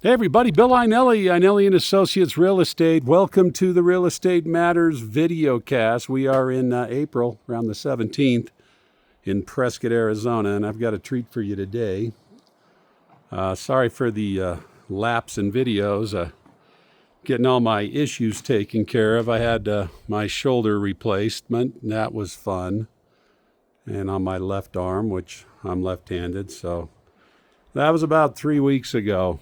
Hey everybody, Bill Einelli and Associates Real Estate. Welcome to the Real Estate Matters video cast. We are in April, around the 17th, in Prescott, Arizona, and I've got a treat for you today. Sorry for the lapse in videos. Getting all my issues taken care of. I had my shoulder replacement, and that was fun. And on my left arm, which I'm left-handed, so that was about 3 weeks ago.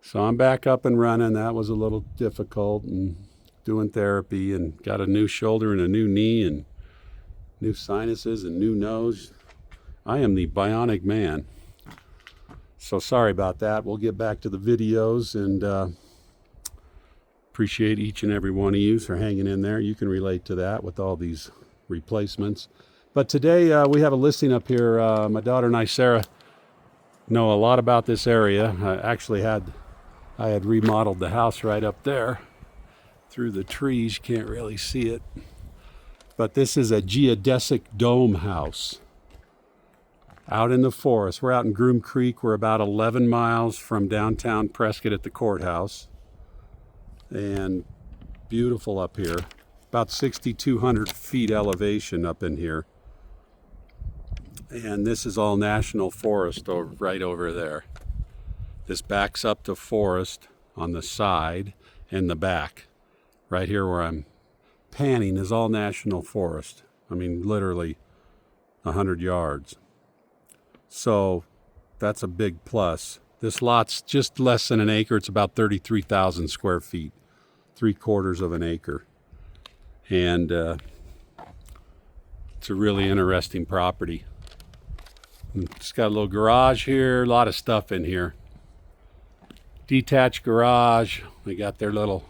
So I'm back up and running. That was a little difficult, and doing therapy, and got a new shoulder and a new knee and new sinuses and new nose. I am the bionic man. So sorry about that. We'll get back to the videos, and appreciate each and every one of you for hanging in there. You can relate to that with all these replacements. But today we have a listing up here. My daughter and I, Sarah, know a lot about this area. I had remodeled the house right up there through the trees. You can't really see it. But this is a geodesic dome house out in the forest. We're out in Groom Creek. We're about 11 miles from downtown Prescott at the courthouse. And beautiful up here. About 6,200 feet elevation up in here. And this is all national forest right over there. This backs up to forest on the side and the back. Right here where I'm panning is all national forest. I mean, literally 100 yards. So that's a big plus. This lot's just less than an acre. It's about 33,000 square feet, 3/4 of an acre. And it's a really interesting property. It's got a little garage here, a lot of stuff in here. Detached garage. They got their little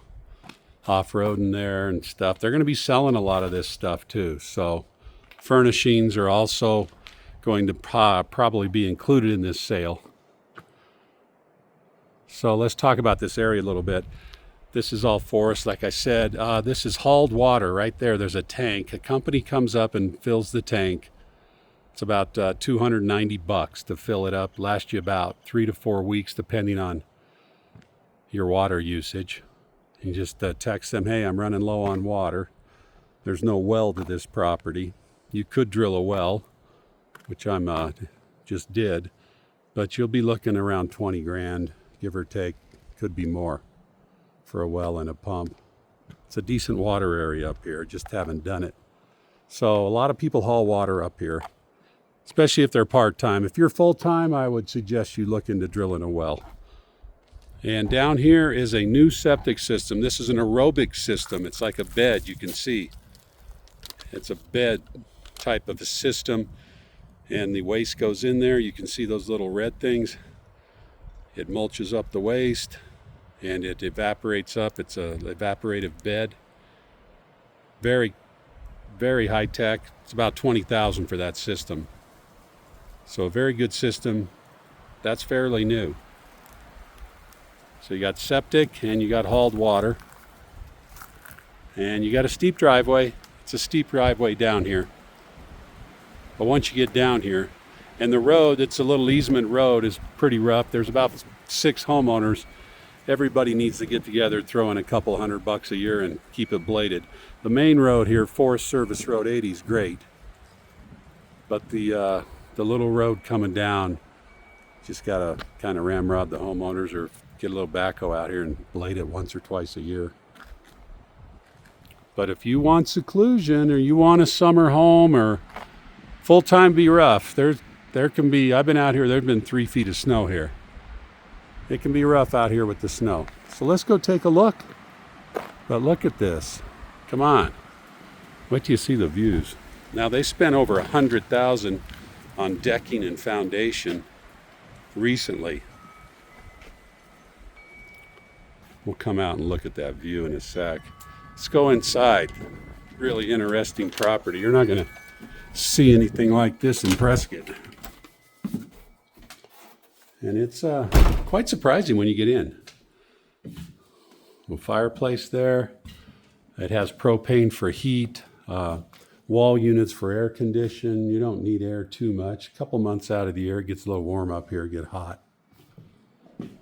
off-road in there and stuff. They're going to be selling a lot of this stuff too. So furnishings are also going to probably be included in this sale. So let's talk about this area a little bit. This is all forest, like I said. This is hauled water right there. There's a tank. A company comes up and fills the tank. It's about $290 to fill it up. Lasts you about 3 to 4 weeks, depending on your water usage. You just text them, hey, I'm running low on water. There's no well to this property. You could drill a well, which I'm just did, but you'll be looking around 20 grand, give or take. Could be more for a well and a pump. It's a decent water area up here, just haven't done it. So a lot of people haul water up here, especially if they're part-time. If you're full-time, I would suggest you look into drilling a well. And down here is a new septic system. This is an aerobic system. It's like a bed, you can see. It's a bed type of a system, and the waste goes in there. You can see those little red things. It mulches up the waste, and it evaporates up. It's an evaporative bed. Very, very high tech. It's about $20,000 for that system. So a very good system. That's fairly new. So you got septic and you got hauled water. And you got a steep driveway. It's a steep driveway down here. But once you get down here, and the road, it's a little easement road, is pretty rough. There's about 6 homeowners. Everybody needs to get together, throw in a couple $100 a year and keep it bladed. The main road here, Forest Service Road 80, is great. But the little road coming down, just gotta kind of ramrod the homeowners or get a little backhoe out here and blade it once or twice a year. But if you want seclusion, or you want a summer home, or full-time be rough, there can be, I've been out here, there's been 3 feet of snow here. It can be rough out here with the snow. So let's go take a look. But look at this. Come on. Wait till you see the views. Now they spent over $100,000 on decking and foundation recently. We'll come out and look at that view in a sec. Let's go inside. Really interesting property. You're not going to see anything like this in Prescott. And it's quite surprising when you get in. A fireplace there. It has propane for heat, wall units for air condition. You don't need air too much. A couple months out of the year, it gets a little warm up here, get hot.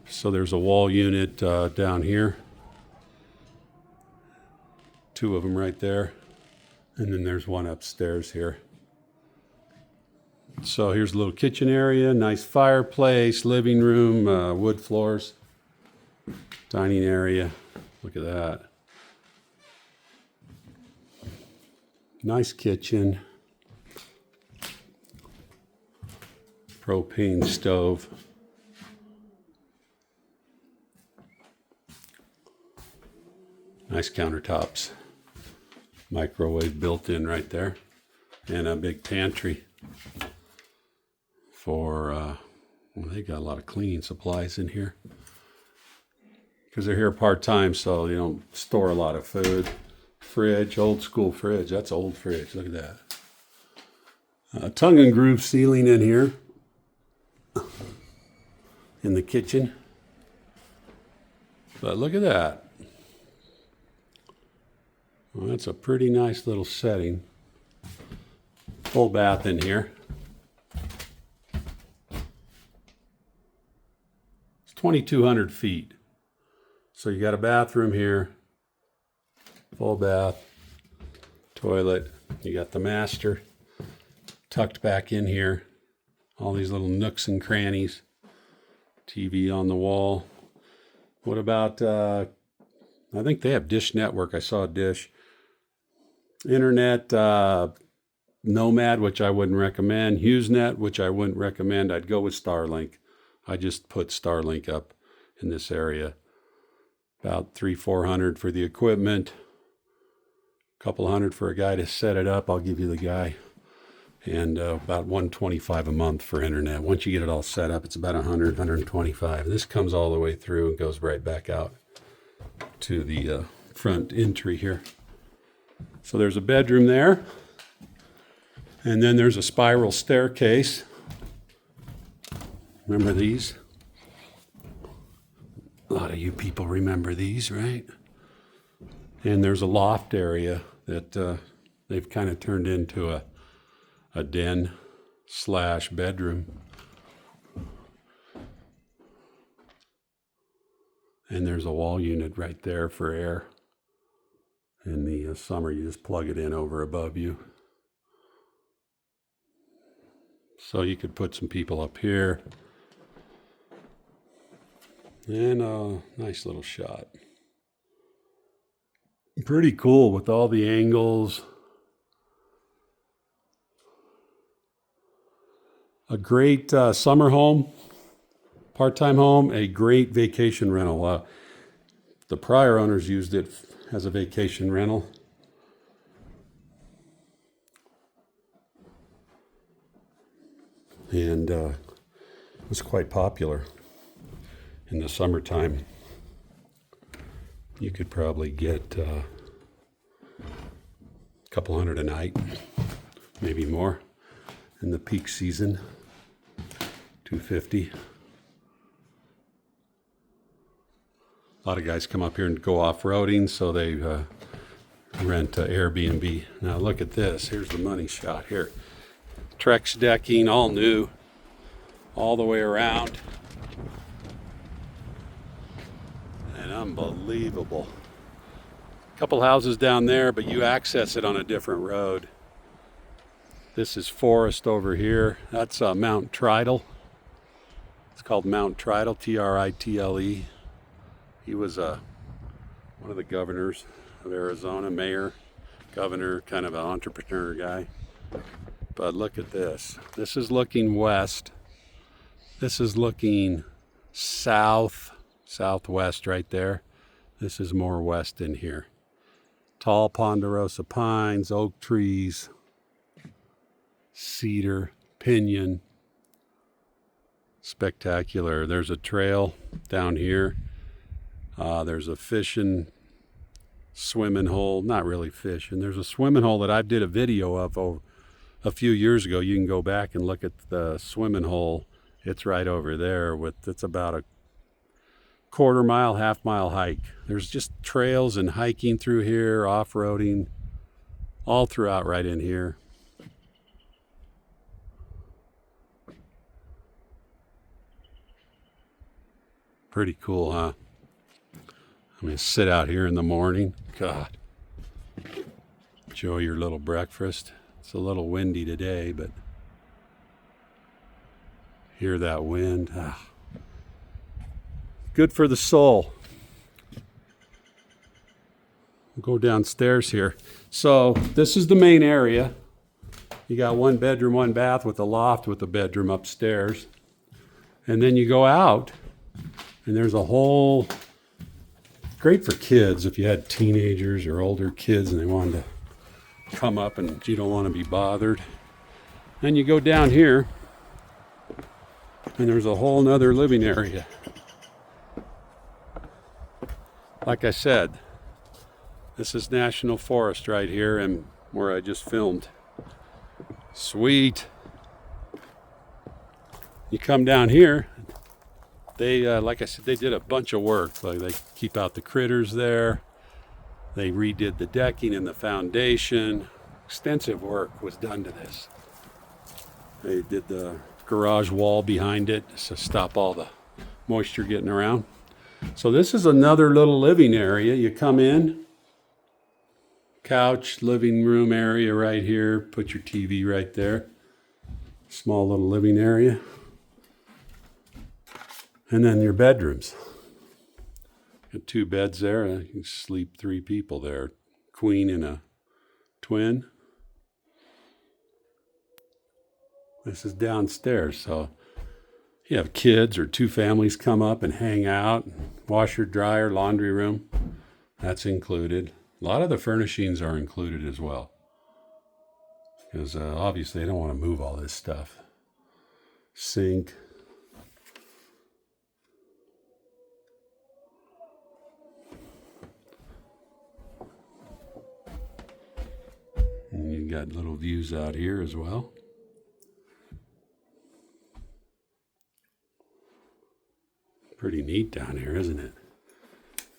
So there's a wall unit down here. 2 of them right there. And then there's one upstairs here. So here's a little kitchen area, nice fireplace, living room, wood floors, dining area. Look at that. Nice kitchen. Propane stove. Nice countertops. Microwave built in right there. And a big pantry for, well, they got a lot of cleaning supplies in here. Because they're here part-time, so they don't store a lot of food. Fridge, old school fridge. That's old fridge. Look at that. Tongue and groove ceiling in here. In the kitchen. But look at that. Well, that's a pretty nice little setting. Full bath in here. It's 2,200 feet. So you got a bathroom here, full bath, toilet. You got the master tucked back in here. All these little nooks and crannies. TV on the wall. What about, I think they have Dish Network. I saw a Dish. Internet, Nomad, which I wouldn't recommend. HughesNet, which I wouldn't recommend. I'd go with Starlink. I just put Starlink up in this area. About $300-400 for the equipment. A couple hundred for a guy to set it up. I'll give you the guy. And about $125 a month for internet. Once you get it all set up, it's about $125. This comes all the way through and goes right back out to the front entry here. So there's a bedroom there. And then there's a spiral staircase. Remember these? A lot of you people remember these, right? And there's a loft area that they've kind of turned into a den / bedroom. And there's a wall unit right there for air. In the summer, you just plug it in over above you. So you could put some people up here. And a nice little shot. Pretty cool with all the angles. A great summer home, part-time home, a great vacation rental. The prior owners used it as a vacation rental. And it was quite popular in the summertime. You could probably get a couple hundred a night, maybe more. In the peak season, $250. A lot of guys come up here and go off-roading, so they rent Airbnb. Now look at this. Here's the money shot here. Trex decking, all new, all the way around. And unbelievable. Couple houses down there, but you access it on a different road. This is forest over here. That's Mount Tridal. It's called Mount Tridal, Tritle. He was one of the governors of Arizona, mayor, governor, kind of an entrepreneur guy. But look at this. This is looking west. This is looking southwest right there. This is more west in here. Tall ponderosa pines, oak trees, cedar, pinyon. Spectacular. There's a trail down here. There's a fishing swimming hole. Not really fishing. There's a swimming hole that I did a video of a few years ago. You can go back and look at the swimming hole. It's right over there. It's about a quarter-mile, half-mile hike. There's just trails and hiking through here, off-roading, all throughout right in here. Pretty cool, huh? I'm going to sit out here in the morning. God. Enjoy your little breakfast. It's a little windy today, but hear that wind. Ah. Good for the soul. We'll go downstairs here. So this is the main area. You got 1 bedroom, 1 bath with a loft with a bedroom upstairs. And then you go out and there's a whole, great for kids if you had teenagers or older kids and they wanted to come up and you don't want to be bothered. Then you go down here and there's a whole nother living area. Like I said, this is National Forest right here and where I just filmed. Sweet. You come down here, they, like I said, they did a bunch of work. Like they keep out the critters there. They redid the decking and the foundation. Extensive work was done to this. They did the garage wall behind it to stop all the moisture getting around. So this is another little living area. You come in, couch, living room area right here. Put your TV right there. Small little living area. And then your bedrooms. Got 2 beds there. You can sleep 3 people there. Queen and a twin. This is downstairs, so you have kids or 2 families come up and hang out. Washer, dryer, laundry room. That's included. A lot of the furnishings are included as well. Because obviously they don't want to move all this stuff. Sink. And you got little views out here as well. Pretty neat down here, isn't it?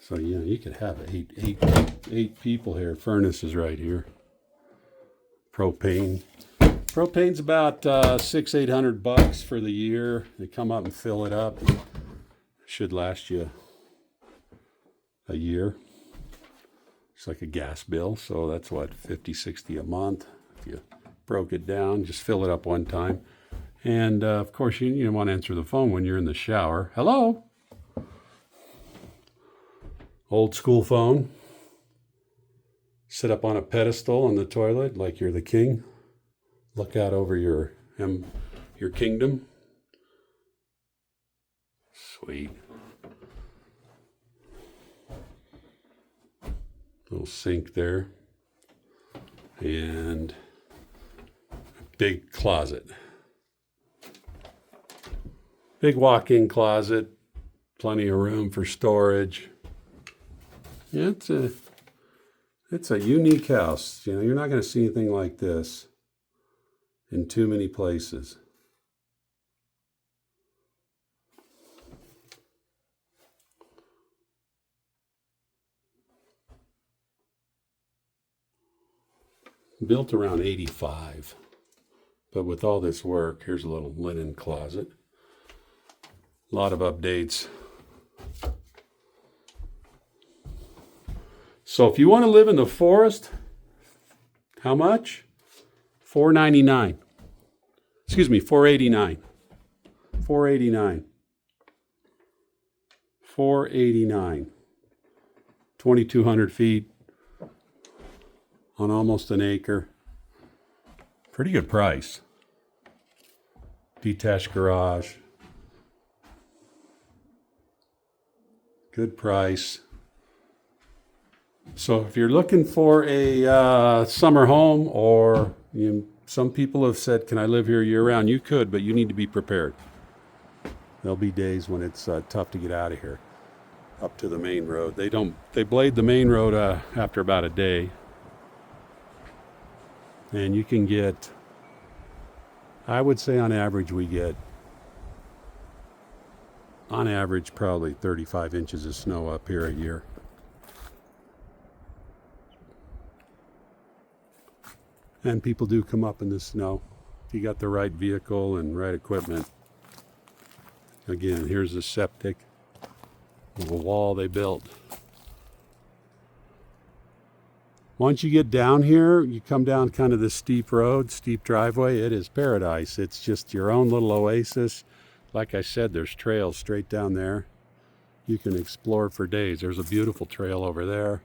So yeah, you could have eight people here. Furnace is right here. Propane. Propane's about $600-800 for the year. They come up and fill it up. Should last you a year. It's like a gas bill, so that's what, $50-60 a month. If you broke it down, just fill it up one time. And of course, you want to answer the phone when you're in the shower. Hello? Old school phone. Sit up on a pedestal on the toilet like you're the king. Look out over your kingdom. Sweet. Little sink there. And a big closet. Big walk-in closet. Plenty of room for storage. Yeah, it's a unique house. You know, you're not going to see anything like this in too many places. Built around 85. But with all this work, here's a little linen closet. A lot of updates. So if you want to live in the forest, how much? $499. Excuse me, $489. $489. $489. 2,200 feet on almost an acre. Pretty good price. Detached garage. Good price. So if you're looking for a summer home, or some people have said, can I live here year round? You could, but you need to be prepared. There'll be days when it's tough to get out of here up to the main road. They blade the main road after about a day. And you can get, I would say on average we get, on average probably 35 inches of snow up here a year. And people do come up in the snow if you got the right vehicle and right equipment. Again, here's the septic. Little wall they built. Once you get down here, you come down kind of this steep road, steep driveway. It is paradise. It's just your own little oasis. Like I said, there's trails straight down there. You can explore for days. There's a beautiful trail over there.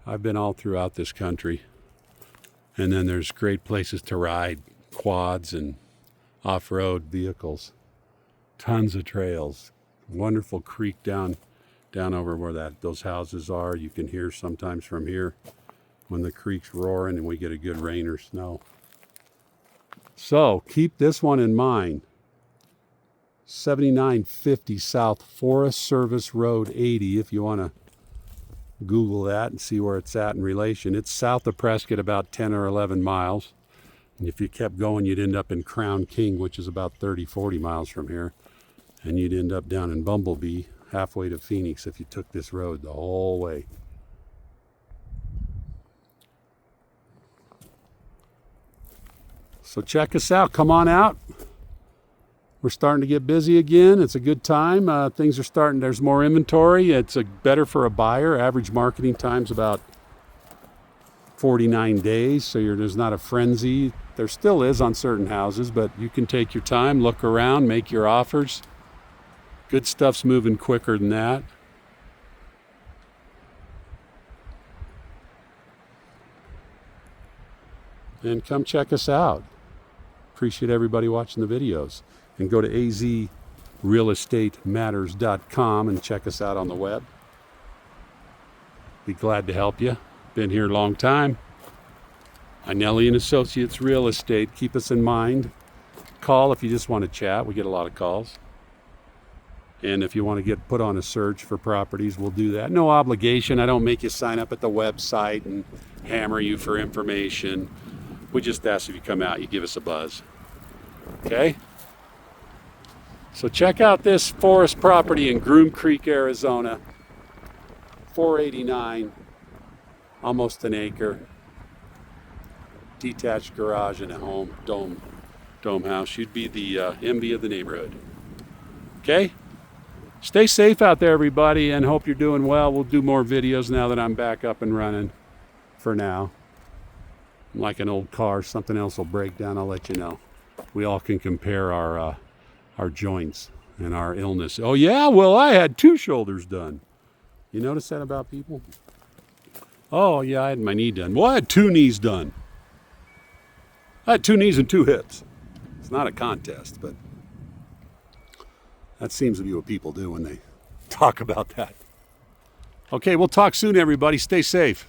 I've been all throughout this country. And then there's great places to ride, quads and off-road vehicles. Tons of trails. Wonderful creek down over where those houses are. You can hear sometimes from here when the creek's roaring and we get a good rain or snow. So keep this one in mind. 7950 South Forest Service Road 80, if you want to Google that and see where it's at in relation. It's south of Prescott about 10 or 11 miles. And if you kept going, you'd end up in Crown King, which is about 30, 40 miles from here. And you'd end up down in Bumblebee, halfway to Phoenix, if you took this road the whole way. So check us out. Come on out. We're starting to get busy again. It's a good time. Things are starting. There's more inventory. It's better for a buyer. Average marketing time's about 49 days, so there's not a frenzy. There still is on certain houses, but you can take your time, look around, make your offers. Good stuff's moving quicker than that. And come check us out. Appreciate everybody watching the videos. And go to azrealestatematters.com and check us out on the web. Be glad to help you. Been here a long time. Inelli and Associates Real Estate. Keep us in mind. Call if you just want to chat. We get a lot of calls. And if you want to get put on a search for properties, we'll do that. No obligation. I don't make you sign up at the website and hammer you for information. We just ask if you come out, you give us a buzz. Okay? So check out this forest property in Groom Creek, Arizona. 489, almost an acre. Detached garage and a home, dome house. You'd be the envy of the neighborhood. Okay? Stay safe out there, everybody, and hope you're doing well. We'll do more videos now that I'm back up and running for now. Like an old car, something else will break down, I'll let you know. We all can compare our joints and our illness. Oh yeah, well I had 2 shoulders done. You notice that about people? Oh yeah, I had my knee done. Well, I had 2 knees done. I had 2 knees and 2 hips. It's not a contest, but that seems to be what people do when they talk about that. Okay, we'll talk soon, everybody. Stay safe.